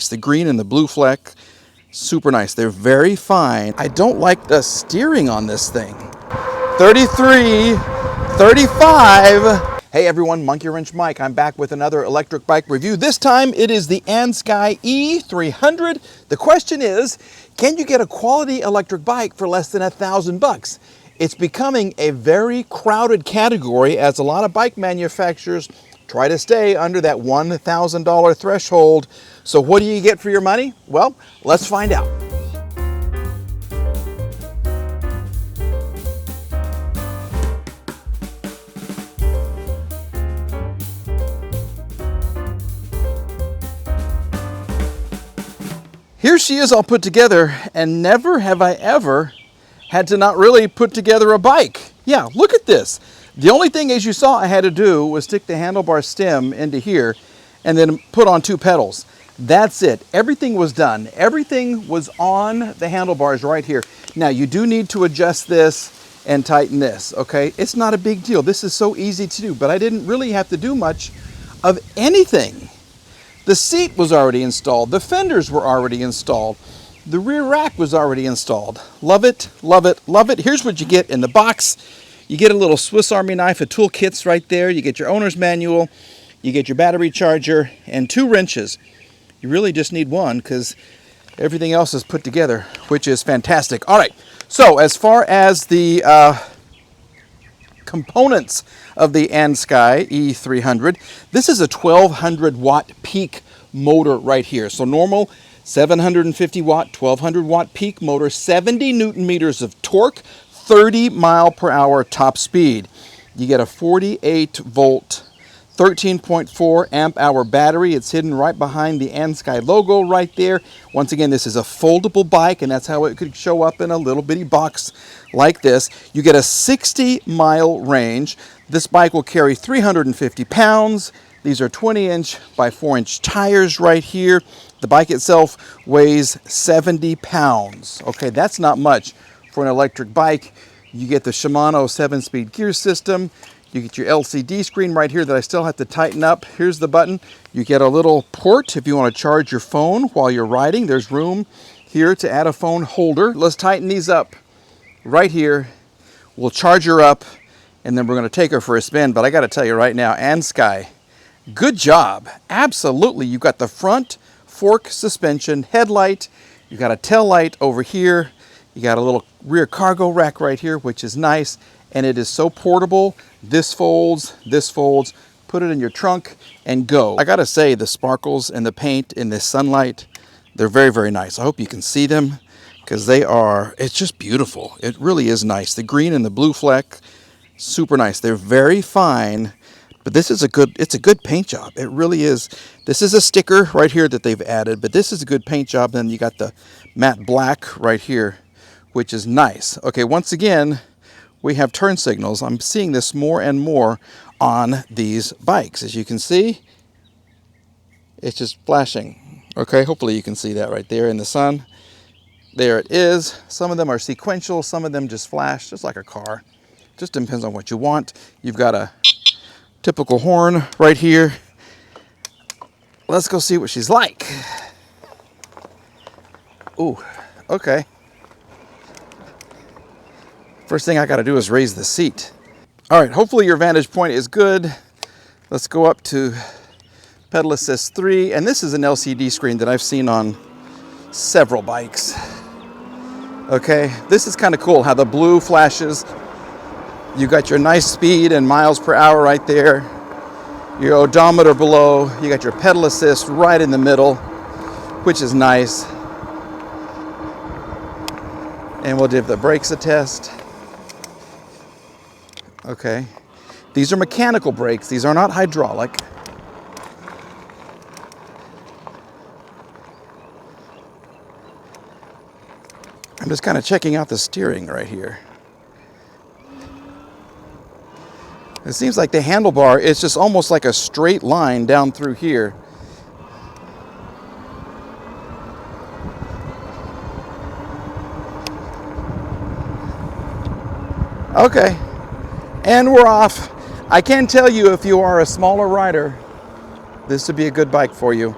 The green and the blue fleck, super nice. They're very fine. I don't like the steering on this thing. 33, 35. Hey everyone, Monkey Wrench Mike. I'm back with another electric bike review. This time it is the Andsky E300. The question is, can you get a quality electric bike for less than $1,000? It's becoming a very crowded category as a lot of bike manufacturers try to stay under that $1,000 threshold. So what do you get for your money? Well, let's find out. Here she is all put together, and never have I ever had to not really put together a bike. Yeah, look at this. The only thing, as you saw, I had to do was stick the handlebar stem into here and then put on 2 pedals. That's it. Everything was done. Everything was on the handlebars right here. Now, you do need to adjust this and tighten this, okay? It's not a big deal. This is so easy to do, but I didn't really have to do much of anything. The seat was already installed. The fenders were already installed. The rear rack was already installed. Love it, love it, love it. Here's what you get in the box. You get a little Swiss Army knife, a toolkits right there. You get your owner's manual. You get your battery charger and 2 wrenches. You really just need one because everything else is put together, which is fantastic. All right, so as far as the components of the Andsky E300, this is a 1200 watt peak motor right here. So normal 750 watt, 1200 watt peak motor, 70 Newton meters of torque, 30 mile per hour top speed. You get a 48 volt, 13.4 amp hour battery. It's hidden right behind the Andsky logo right there. Once again, this is a foldable bike, and that's how it could show up in a little bitty box like this. You get a 60 mile range. This bike will carry 350 pounds. These are 20-inch by 4-inch tires right here. The bike itself weighs 70 pounds. Okay, that's not much for an electric bike. You get the Shimano 7-speed gear system. You get your LCD screen right here that I still have to tighten up. Here's the button. You get a little port if you want to charge your phone while you're riding. There's room here to add a phone holder. Let's tighten these up right here. We'll charge her up, and then we're going to take her for a spin. But I got to tell you right now, Andsky, good job. Absolutely. You've got the front fork suspension, headlight. You got a tail light over here. You got a little rear cargo rack right here, which is nice. And it is so portable. This folds, put it in your trunk and go. I gotta say, the sparkles and the paint in this sunlight, they're very, very nice. I hope you can see them because it's just beautiful. It really is nice. The green and the blue fleck, super nice. They're very fine, but it's a good paint job. It really is. This is a sticker right here that they've added, but this is a good paint job. Then you got the matte black right here, which is nice. Okay, once again, we have turn signals. I'm seeing this more and more on these bikes. As you can see, it's just flashing. Okay, hopefully you can see that right there in the sun. There it is. Some of them are sequential, some of them just flash, just like a car. Just depends on what you want. You've got a typical horn right here. Let's go see what she's like. Ooh, okay. First thing I got to do is raise the seat. All right, hopefully your vantage point is good. Let's go up to pedal assist 3, and this is an LCD screen that I've seen on several bikes. Okay, this is kind of cool how the blue flashes. You got your nice speed and miles per hour right there. Your odometer below. You got your pedal assist right in the middle, which is nice. And we'll give the brakes a test. Okay, these are mechanical brakes. These are not hydraulic. I'm just kind of checking out the steering right here. It seems like the handlebar is just almost like a straight line down through here. Okay, and we're off. I can tell you, if you are a smaller rider, this would be a good bike for you.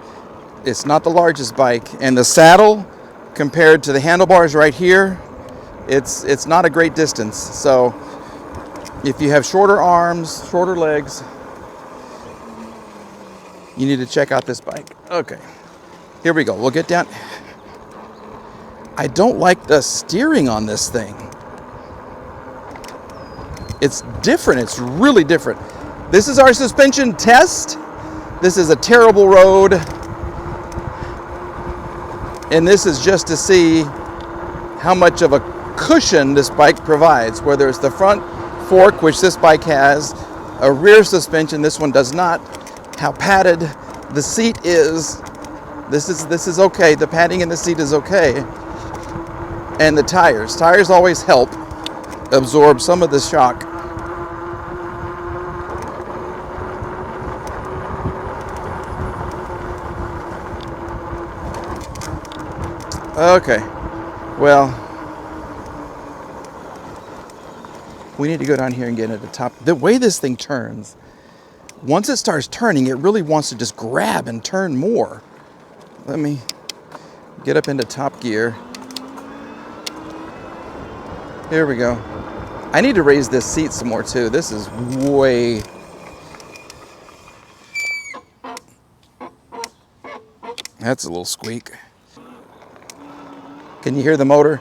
It's not the largest bike, and the saddle compared to the handlebars right here, it's not a great distance. So if you have shorter arms, shorter legs, you need to check out this bike. Okay, here we go. We'll get down. I don't like the steering on this thing. It's different. It's really different. This is our suspension test. This is a terrible road. And this is just to see how much of a cushion this bike provides, whether it's the front fork, which this bike has, a rear suspension, this one does not, how padded the seat is. This is okay. The padding in the seat is okay. And the tires. Tires always help absorb some of the shock. Okay, well, we need to go down here and get at the top. The way this thing turns, once it starts turning, it really wants to just grab and turn more. Let me get up into top gear. Here we go. I need to raise this seat some more too. This is way... That's a little squeak. Can you hear the motor?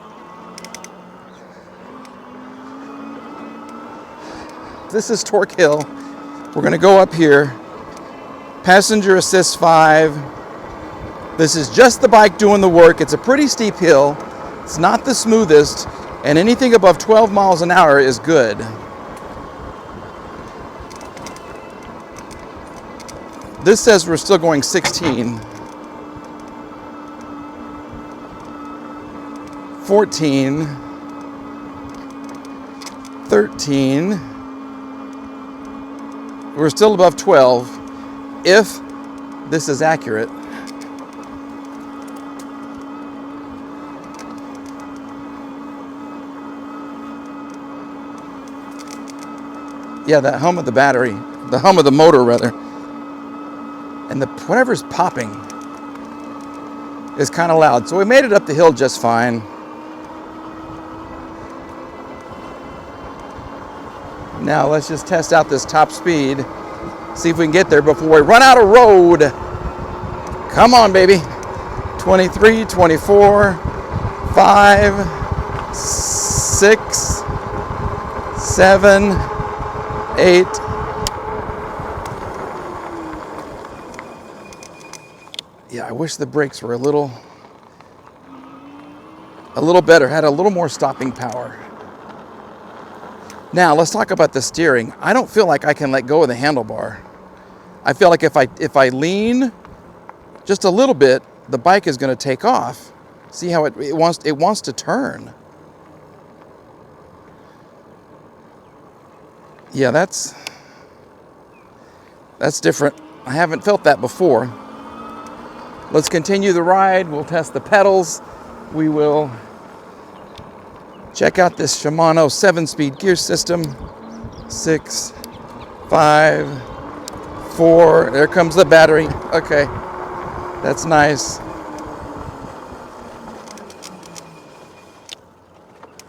This is Torque Hill. We're gonna go up here. Passenger assist 5. This is just the bike doing the work. It's a pretty steep hill. It's not the smoothest, and anything above 12 miles an hour is good. This says we're still going 16. 14, 13, we're still above 12, if this is accurate. Yeah, that hum of the battery, the hum of the motor rather, and the whatever's popping is kind of loud. So we made it up the hill just fine. Now let's just test out this top speed, see if we can get there before we run out of road. Come on, baby. 23, 24, 5, 6, 7, 8. Yeah, I wish the brakes were a little better, had a little more stopping power. Now, let's talk about the steering. I don't feel like I can let go of the handlebar. I feel like if I lean just a little bit, the bike is going to take off. See how it wants to turn. Yeah, that's different. I haven't felt that before. Let's continue the ride. We'll test the pedals. We will check out this Shimano 7-speed gear system. 6, 5, 4. There comes the battery. Okay, that's nice.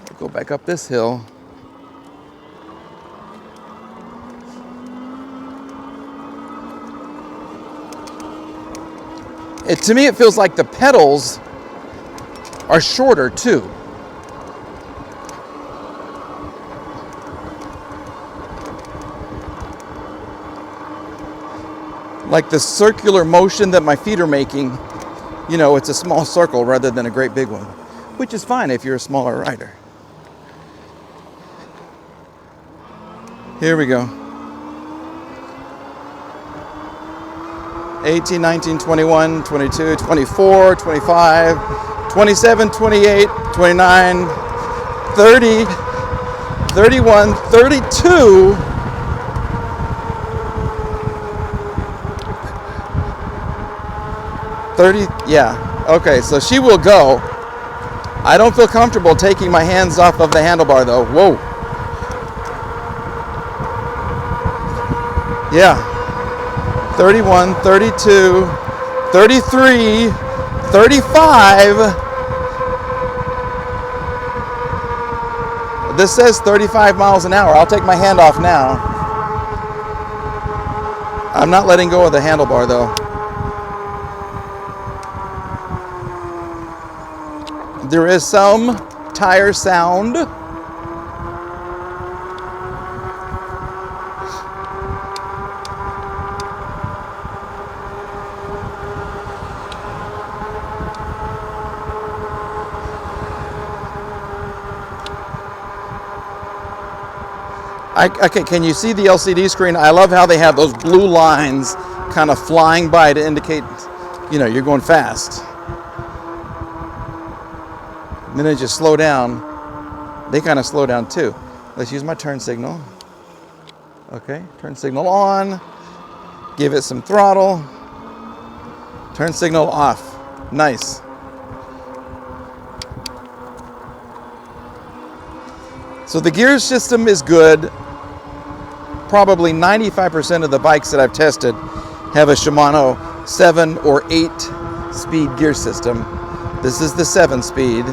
We'll go back up this hill. To me, it feels like the pedals are shorter too. Like the circular motion that my feet are making, you know, it's a small circle rather than a great big one, which is fine if you're a smaller rider. Here we go. 18, 19, 21, 22, 24, 25, 27, 28, 29, 30, 31, 32. Yeah, okay, so she will go. I don't feel comfortable taking my hands off of the handlebar though. Whoa. Yeah. 31, 32, 33, 35. This says 35 miles an hour. I'll take my hand off now. I'm not letting go of the handlebar though. There is some tire sound. Okay, can you see the LCD screen? I love how they have those blue lines kind of flying by to indicate, you know, you're going fast. And then as you slow down, they kind of slow down too. Let's use my turn signal. Okay, turn signal on. Give it some throttle. Turn signal off. Nice. So the gear system is good. Probably 95% of the bikes that I've tested have a Shimano 7 or 8 speed gear system. This is the 7 speed.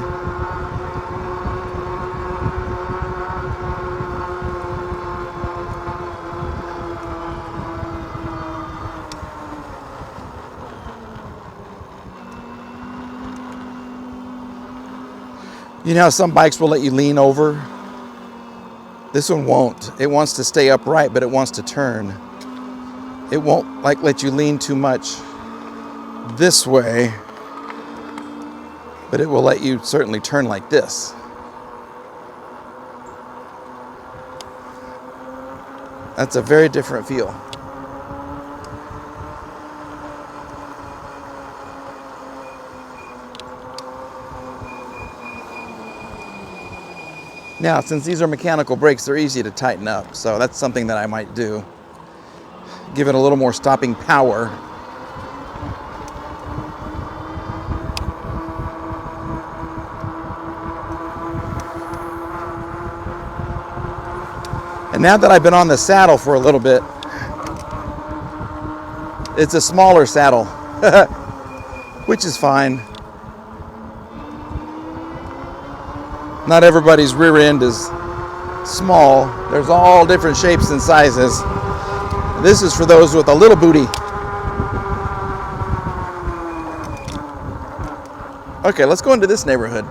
You know how some bikes will let you lean over? This one won't. It wants to stay upright, but it wants to turn. It won't like let you lean too much this way, but it will let you certainly turn like this. That's a very different feel. Now, since these are mechanical brakes, they're easy to tighten up, so that's something that I might do. Give it a little more stopping power. And now that I've been on the saddle for a little bit, it's a smaller saddle, which is fine. Not everybody's rear end is small. There's all different shapes and sizes. This is for those with a little booty. Okay, let's go into this neighborhood,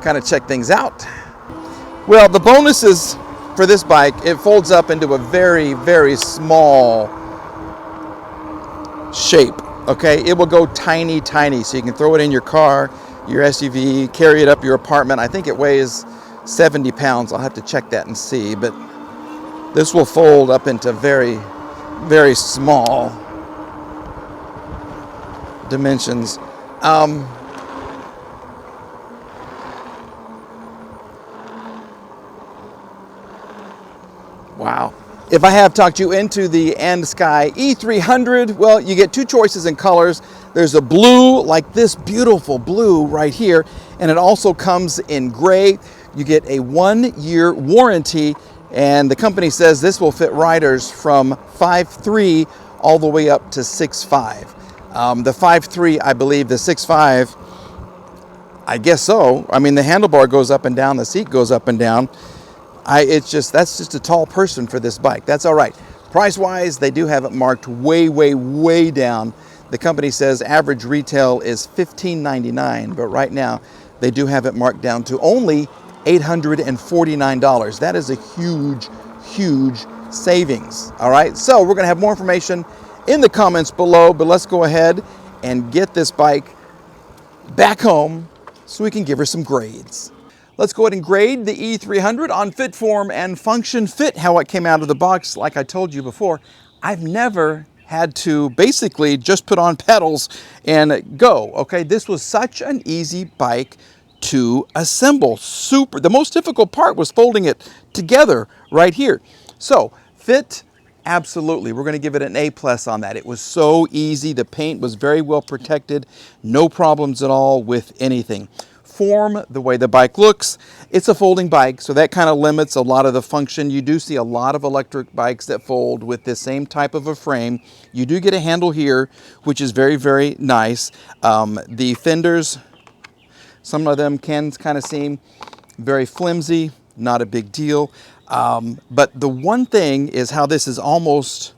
kind of check things out. Well, the bonuses for this bike, it folds up into a very, very small shape, okay? It will go tiny, tiny, so you can throw it in your car, your SUV, carry it up your apartment. I think it weighs 70 pounds. I'll have to check that and see, but this will fold up into very, very small dimensions. Wow. If I have talked you into the Andsky E300, well, you get two choices in colors. There's a blue, like this beautiful blue right here, and it also comes in gray. You get a 1-year warranty, and the company says this will fit riders from 5'3" all the way up to 6'5". The 5'3", I believe, the 6'5", I guess so. I mean, the handlebar goes up and down, the seat goes up and down. That's just a tall person for this bike. That's all right. Price-wise, they do have it marked way, way, way down. The company says average retail is $15.99, but right now they do have it marked down to only $849. That is a huge, huge savings. All right, so we're going to have more information in the comments below, but let's go ahead and get this bike back home so we can give her some grades. Let's go ahead and grade the E300 on fit, form, and function. Fit, how it came out of the box, like I told you before, I've never had to basically just put on pedals and go, okay? This was such an easy bike to assemble. Super. The most difficult part was folding it together right here. So, fit, absolutely. We're going to give it an A+ on that. It was so easy. The paint was very well protected. No problems at all with anything. form, the way the bike looks, it's a folding bike, so that kind of limits a lot of the function. You do see a lot of electric bikes that fold with this same type of a frame. You do get a handle here, which is very, very nice. The fenders, some of them can kind of seem very flimsy, not a big deal. But the one thing is how this is almost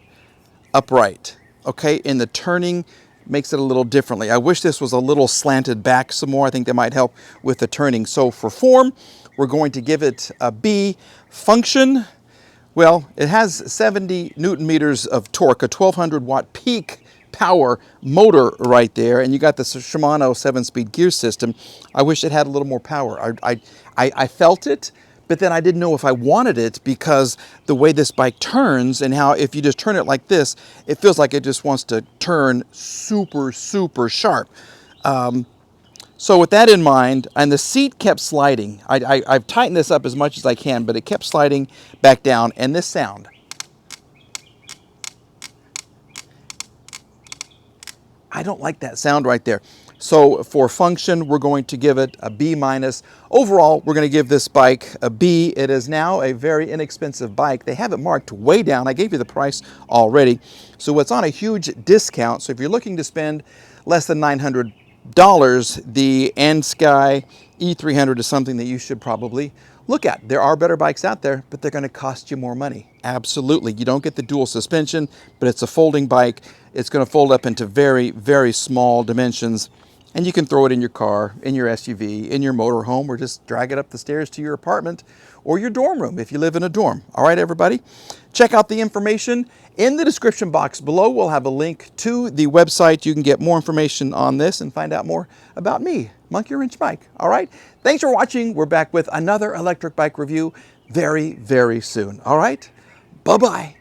upright, okay? And the turning makes it a little differently. I wish this was a little slanted back some more. I think that might help with the turning. So for form, we're going to give it a B. Function, well, it has 70 Newton meters of torque, a 1200 watt peak power motor right there, and you got the Shimano 7-speed gear system. I wish it had a little more power. I felt it, but then I didn't know if I wanted it because the way this bike turns and how if you just turn it like this, it feels like it just wants to turn super, super sharp. So with that in mind, and the seat kept sliding. I've tightened this up as much as I can, but it kept sliding back down, and this sound. I don't like that sound right there. So for function, we're going to give it a B minus. Overall, we're going to give this bike a B. It is now a very inexpensive bike. They have it marked way down. I gave you the price already. So it's on a huge discount. So if you're looking to spend less than $900, the Andsky E300 is something that you should probably look at. There are better bikes out there, but they're going to cost you more money. Absolutely. You don't get the dual suspension, but it's a folding bike. It's going to fold up into very, very small dimensions, and you can throw it in your car, in your SUV, in your motorhome, or just drag it up the stairs to your apartment or your dorm room if you live in a dorm. All right, everybody? Check out the information in the description box below. We'll have a link to the website. You can get more information on this and find out more about me, Monkey Wrench Mike. All right? Thanks for watching. We're back with another electric bike review very, very soon. All right? Bye-bye.